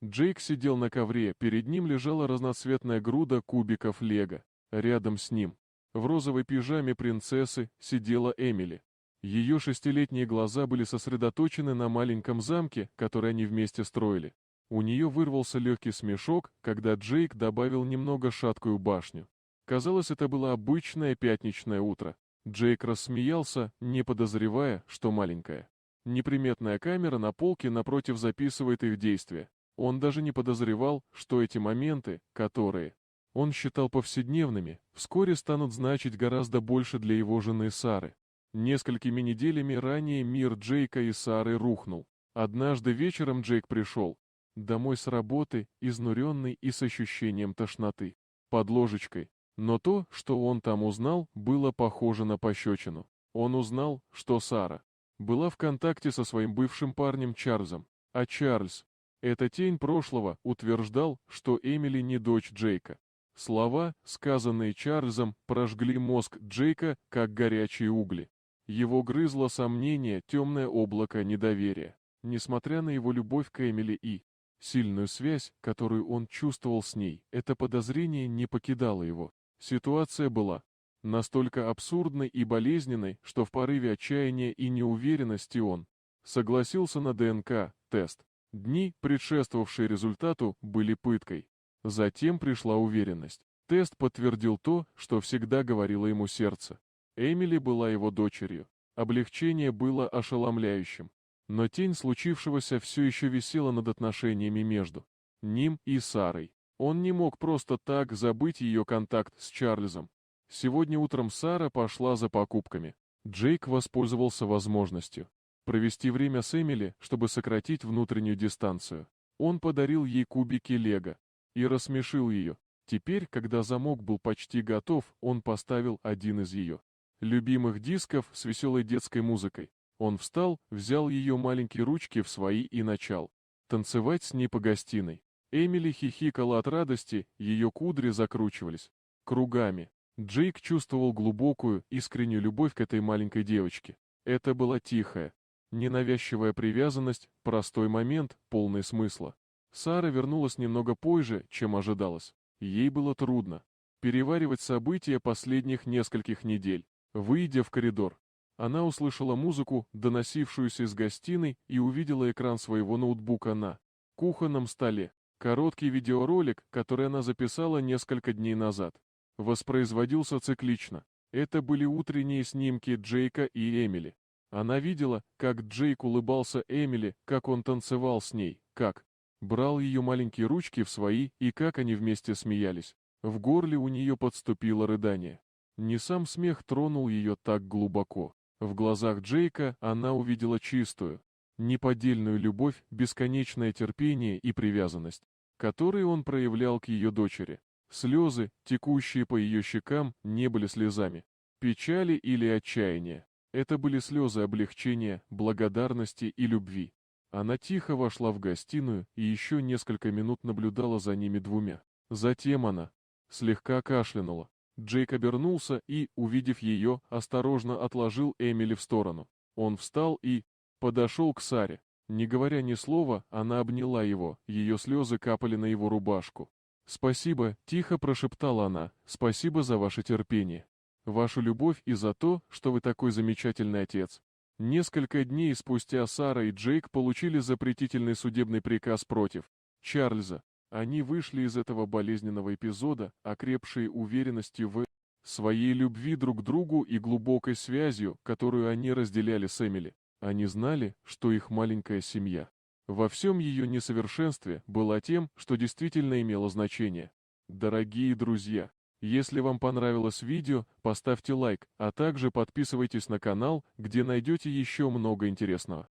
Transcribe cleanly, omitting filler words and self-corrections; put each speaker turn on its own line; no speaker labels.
Джейк сидел на ковре, перед ним лежала разноцветная груда кубиков лего. Рядом с ним, в розовой пижаме принцессы, сидела Эмили. Ее 6-летние глаза были сосредоточены на маленьком замке, который они вместе строили. У нее вырвался легкий смешок, когда Джейк добавил немного шаткую башню. Казалось, это было обычное пятничное утро. Джейк рассмеялся, не подозревая, что маленькая. Неприметная камера на полке напротив записывает их действия. Он даже не подозревал, что эти моменты, которые он считал повседневными, вскоре станут значить гораздо больше для его жены Сары. Несколькими неделями ранее мир Джейка и Сары рухнул. Однажды вечером Джейк пришел домой с работы, изнуренный и с ощущением тошноты, под ложечкой. Но то, что он там узнал, было похоже на пощечину. Он узнал, что Сара была в контакте со своим бывшим парнем Чарльзом, а Чарльз, эта тень прошлого, утверждал, что Эмили не дочь Джейка. Слова, сказанные Чарльзом, прожгли мозг Джейка, как горячие угли. Его грызло сомнение, темное облако недоверия. Несмотря на его любовь к Эмили и сильную связь, которую он чувствовал с ней, это подозрение не покидало его. Ситуация была настолько абсурдной и болезненной, что в порыве отчаяния и неуверенности он согласился на ДНК-тест. Дни, предшествовавшие результату, были пыткой. Затем пришла уверенность. Тест подтвердил то, что всегда говорило ему сердце. Эмили была его дочерью. Облегчение было ошеломляющим. Но тень случившегося все еще висела над отношениями между ним и Сарой. Он не мог просто так забыть ее контакт с Чарльзом. Сегодня утром Сара пошла за покупками. Джейк воспользовался возможностью провести время с Эмили, чтобы сократить внутреннюю дистанцию. Он подарил ей кубики лего и рассмешил ее. Теперь, когда замок был почти готов, он поставил один из ее любимых дисков с веселой детской музыкой. Он встал, взял ее маленькие ручки в свои и начал танцевать с ней по гостиной. Эмили хихикала от радости, ее кудри закручивались кругами. Джейк чувствовал глубокую, искреннюю любовь к этой маленькой девочке. Это была тихая, ненавязчивая привязанность, простой момент, полный смысла. Сара вернулась немного позже, чем ожидалось. Ей было трудно переваривать события последних нескольких недель. Выйдя в коридор, она услышала музыку, доносившуюся из гостиной, и увидела экран своего ноутбука на кухонном столе. Короткий видеоролик, который она записала несколько дней назад, воспроизводился циклично. Это были утренние снимки Джейка и Эмили. Она видела, как Джейк улыбался Эмили, как он танцевал с ней, как брал ее маленькие ручки в свои и как они вместе смеялись. В горле у нее подступило рыдание. Не сам смех тронул ее так глубоко. В глазах Джейка она увидела чистую, неподдельную любовь, бесконечное терпение и привязанность, которые он проявлял к ее дочери. Слезы, текущие по ее щекам, не были слезами печали или отчаяния. Это были слезы облегчения, благодарности и любви. Она тихо вошла в гостиную и еще несколько минут наблюдала за ними двумя. Затем она слегка кашлянула. Джейк обернулся и, увидев ее, осторожно отложил Эмили в сторону. Он встал и подошел к Саре. Не говоря ни слова, она обняла его, ее слезы капали на его рубашку. «Спасибо», — тихо прошептала она, — «спасибо за ваше терпение, вашу любовь и за то, что вы такой замечательный отец». Несколько дней спустя Сара и Джейк получили запретительный судебный приказ против Чарльза. Они вышли из этого болезненного эпизода, окрепшие уверенностью в своей любви друг к другу и глубокой связью, которую они разделяли с Эмили. Они знали, что их маленькая семья во всем ее несовершенстве была тем, что действительно имело значение. Дорогие друзья, если вам понравилось видео, поставьте лайк, а также подписывайтесь на канал, где найдете еще много интересного.